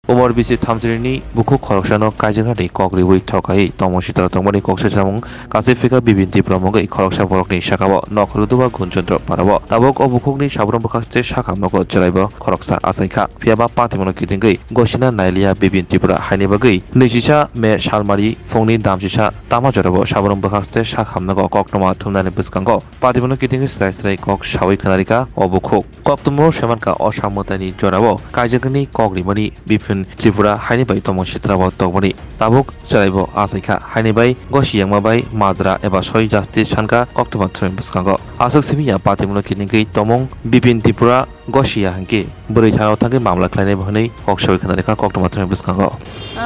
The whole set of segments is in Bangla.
Umar bisi thamjini buku khoroksano kaijingani kogriwi thokai tomositara tongmani koksajamung kasifika bibinti pramogai khoroksa borokni sakabo nokruduba gunjondro parabo tabok obukukni sabram bakaste sakamnogo jalaibo khoroksa asaika fiaba patimono kitingai gosina nailia bibinti pra hainibagai nejisa me salmari fongni damjisa tamajorabo sabram bakaste sakamnogo koknoma thumnani biskango patimono kitingai srai kok sawi khanarika obukuk koktumo semanka osamotani jorabo kaijingani kogrimani bipin Tripura hainibai tomositrabo togmani tabuk jalaibo asaika hainibai gosiyangmabai majra eba soi jasti sanka koktoba thrin biskango asuk simiya patimuno kiningai tomong bipin Tripura গসিয়া হাঙ্কি বড়ি থানাও থাকে মামলা ক্লাইনে বহনেই কক্সা ওইখানে রেখা কক্টো মাত্র বিস্কাঙ্গ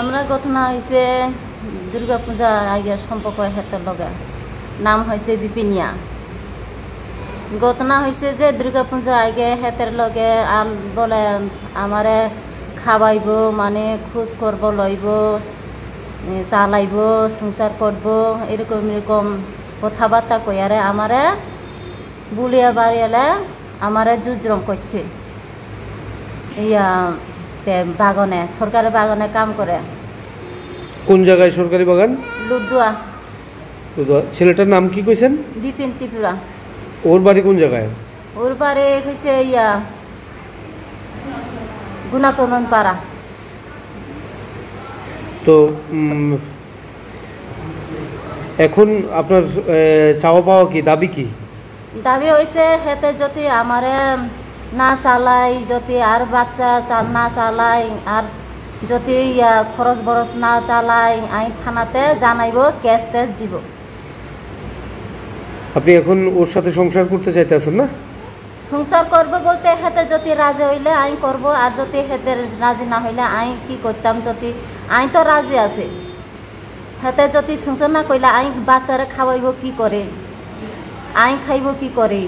আমরা ঘটনা হয়েছে দুর্গা পূজা আগে সম্পর্ক হেতের লগে নাম হয়েছে বিপিনিয়া ঘটনা হয়েছে যে দুর্গা পূজা আগে হেতের লগে বলে আমারে খাওয়াইব মানে খোঁজ করব লইব চালাইব সংসার করব এরকম এরকম কথাবার্তা কইয়ারে আমারে বুলিয়া বাড়িয়ালে আমারে জুজরম করছে ইয়া বাগানে সরকারি বাগানে কাম করে কোন জায়গায় সরকারি বাগান লুদুয়া ছেলেটার নাম কি কইছেন বিপিন ত্রিপুরা ওর বাড়ি কোন জায়গায় ওর বাড়ি হইছে ইয়া গুনাচন্দন পাড়া তো এখন আপনার চাওয়া পাওয়া কি দাবি কি দাবি হয়েছে হেতে যদি আমারে না চালাই যদি আর বাচ্চা না চালাই আর যদি খরচ বরচ না চালাই আই থানাতে জানাইব কেস টেস দিব আপনি এখন ওর সাথে সংসার করতে চাইতেছেন না সংসার করবো বলতে হেতে যদি রাজি হইলে আই করব আর যদি হেতে রাজি না হইলে আই কি করতাম যদি আই তো রাজি আছে হেতে যদি সংসার না কইলে আই বাচ্চারে খাওয়াইব কি করে আই খাইব কি করে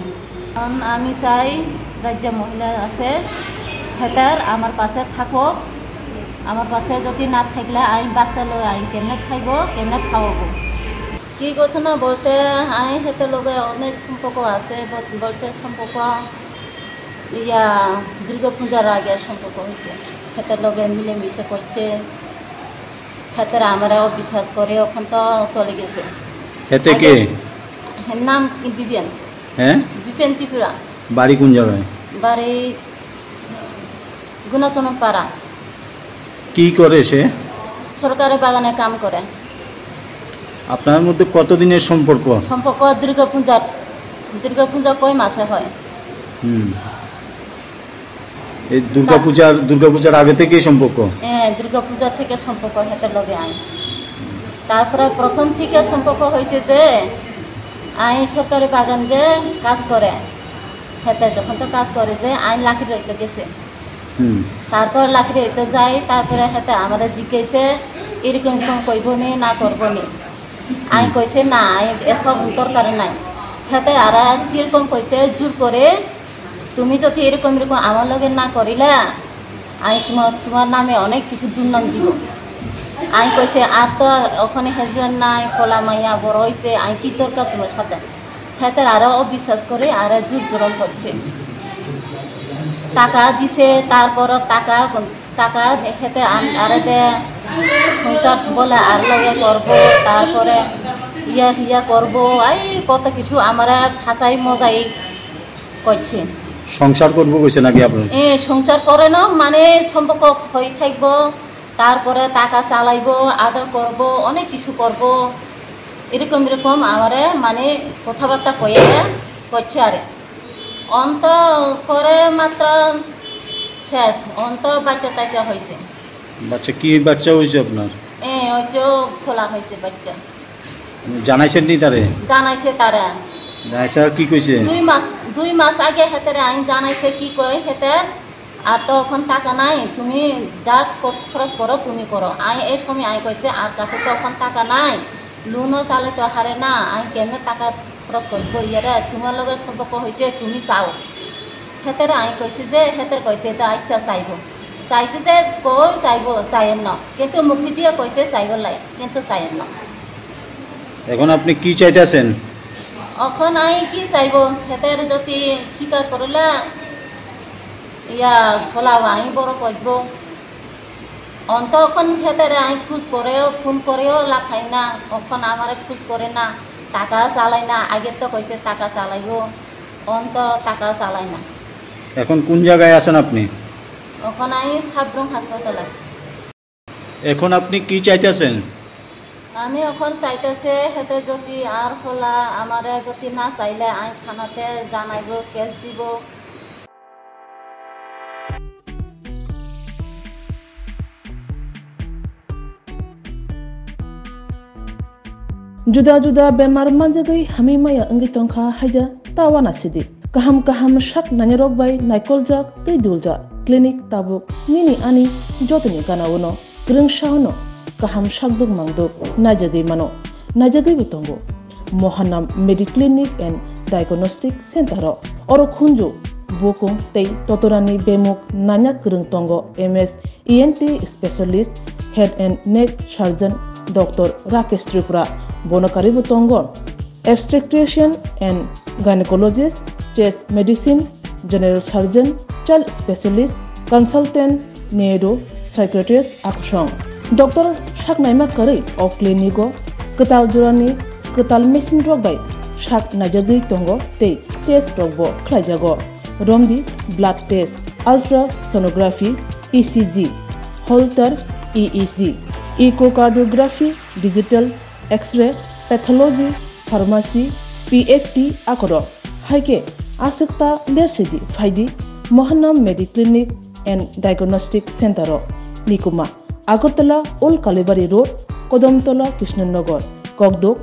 আমি চাই রাজ্য মহিলা আছে হেতার আমার পাশে থাকো আমার পাশে যদি না থাকলে আই বাচ্চা লই আই কেমনে খাইব কেমনে খাওয়াবো কি ঘটনা বলতে আই হেতে লগে অনেক সম্পর্ক আছে বলতে সম্পর্ক ইয়া দুর্গা পূজার আগে সম্পর্ক হয়েছে হেতের লগে মিলেমিশে করছে হেতের আমারও বিশ্বাস করে ওখান তো চলে গেছে হেতে কে নাম বিপিন হ্যাঁ বিপিন ত্রিপুরা বাড়ি কোন জায়গায় বাড়ি গুনাচন্দন পাড়া কি করে সে সরকারি বাগানে কাম করে আপনার মধ্যে কতদিনের সম্পর্ক সম্পর্ক দুর্গা পূজা কয় মাসে হয় এই দুর্গা পূজার আগে থেকেই সম্পর্ক হ্যাঁ দুর্গা পূজা থেকে সম্পর্ক হেতে লগে আই তারপরে প্রথম থেকে সম্পর্ক হয়েছে যে আই সরকারি বাগান যে কাজ করে হেতে যখন তো কাজ করে যে আইন লাখি রইতে গেছে তারপর লাখি রইতে যাই তারপরে হেতে আমাদের জিজ্ঞেসে এরকম এরকম কইব নি না করব নি আই কইছে না আই এসব দরকার নাই হেতে আর কিরকম কইছে জোর করে তুমি যদি এরকম এরকম আমার লগে না করিলে আই তোমার নামে অনেক কিছু দুর্নাম দিব আই কইছে আর তো ওখানে হাজবেন্ড নাই পোলা মাইয়া বড় হয়েছে আই কি দরকার তোমার সাথে হেতে আরো অবিশ্বাস করে আর জোর জোরম করছে টাকা দিছে তারপর টাকা হেতে আর দে সংসার বলে আর লগে করবো তারপরে ইয়া করবো আই কত কিছু আমার ফাঁসাই মজাই করছে সংসার করবো কইছে নাকি আপনার সংসার করে না মানে সম্পর্ক হয়ে থাকবো তারপরে টাকা চালাইব আদর করব অনেক কিছু করব এরকম এরকম আমারে মানে কথাবার্তা কয়ে করছে আরে অন্ত করে মাত্র শেষ অন্ত বাচ্চা টাচ্চা হয়েছে বাচ্চা কি বাচ্চা হয়েছে আপনার ওই তো খোলা হয়েছে বাচ্চা জানাইছেন নি তারে জানাইছে তারা জানাইছে আর কি কইছে 2 মাস আগে হেতের আইন জানাইছে কি কয় হেতের আর তো এখন টাকা নাই তুমি যা খরচ করো তুমি করো আই এই সময় আই কইছে আর কাছে তো এখন টাকা নাই লোনও চালে তো হারে না আই কেমনে টাকা খরচ করবো ইয়ারে তোমার লগে সম্পর্ক হয়েছে তুমি চাও হেতের আই কইছে যে হেতের কইছে তো আচ্ছা চাইব চাইছে যে কই চাইব চাইেন না কিন্তু মুখি দিয়ে কইছে চাইব লাই কিন্তু চাইেন না এখন আপনি কি চাইতেছেন এখন আই কি চাইব হেতের যদি স্বীকার করলে ইয়া খোলা আই বড় করব তখন হেতারে আই খুশ করেও ফোন করেও লাখাই না, এখন আমারে খুশ করে না, টাকা চালাই না। আগে তো কইছে টাকা চালাইব, অন্ত টাকা চালাই না। এখন কোন জায়গায় আছেন আপনি? এখন আই সাবরং হাসপাতালে। এখন আপনি কি চাইতেছেন? আমি এখন চাইতেছে হেতে যদি আর হলা আমারে যদি না চাইলে আই থানাতে জানাইব, কেস দিব। जुदा-जुदा बेमार manjagai hamimaya अंगी tongkha haida tawana sidi kaham shak nanyarok bai naikolja tei dulja clinic tabuk nini ani jotoni ganawono grungshauno kaham shakduk mangduk najagei bitongo Mohanam Mediclinic and Diagnostic Center oro khunju bokung tei totorani bemuk nanya grung tongo MS ENT specialist head and neck surgeon Dr. Rakesh Tripura Bonakari Butongon, obstetrician and gynecologist, chest medicine, general surgeon, child specialist, consultant, neuro, psychiatrist, aksong. Dr. Shaknaima Kari of Clinico, Ketal Jurani, Ketal Machine Rogbay, Shak Najagi Tongo, Te, Test Rogbo, Klajago, Romdi, blood test, ultrasonography, ECG, Holter, EEG, echocardiography, digital, X-ray, pathology, pharmacy, PFT akoro. Haike asekta lersidi faidi Mohanam Mediclinic and Diagnostic Center Nikuma Agartala Old Kalibari Road, Kodamtola, Krishnanagar, Kogdok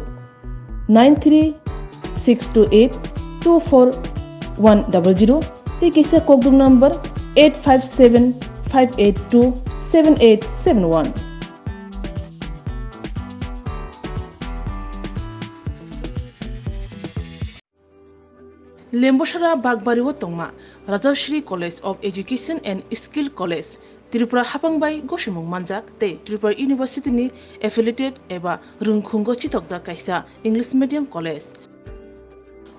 93-628-24100. Tikise Kogdok number 857-582-7871. Lemboshara Bagbariwo Tongma, Rajashri College of Education and Skill College, Tripura Hapangbai Goshimung Manjak, Te Tripura University ni affiliated eba Rungkhungo Chitokja Kaisa English Medium College.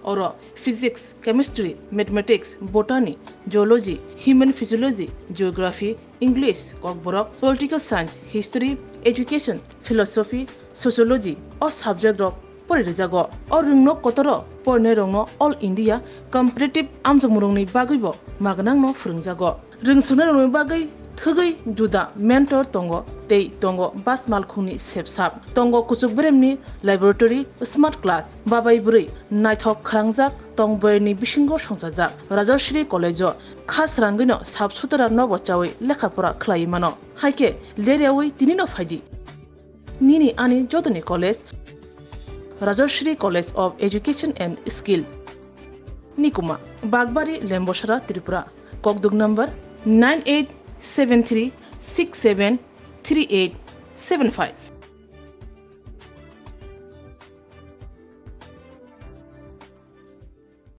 Oro Physics, Chemistry, Mathematics, Botany, Geology, Human Physiology, Geography, English, Kokborok, Political Science, History, Education, Philosophy, Sociology, or subject of Porizago, or Rungno Kotoro, Pornerongno, All India, Competitive Amjamurongni Bagibo, Magnangno Frungzago, Ringsunarong Bagai, Thugai, Juda, Mentor Tongo, Tei Tongo, Bas Malkuni, Sepsap, Tongo Kuchukbremni, Laboratory, Smart Class, Babai Buri, Nighthawk Krangzak, Tongberni Bishingo Shonsazak, Rajashri College, Khas Rangino, Subsutara Novochawi, Lekapura Klaimano, Haike, Leriawi, Tinino Fadi, Nini Ani Jotani College, Rajashri College of Education and Skill, Nikuma, Bagbari, Lemboshara, Tripura, Kogduk number 9873673875.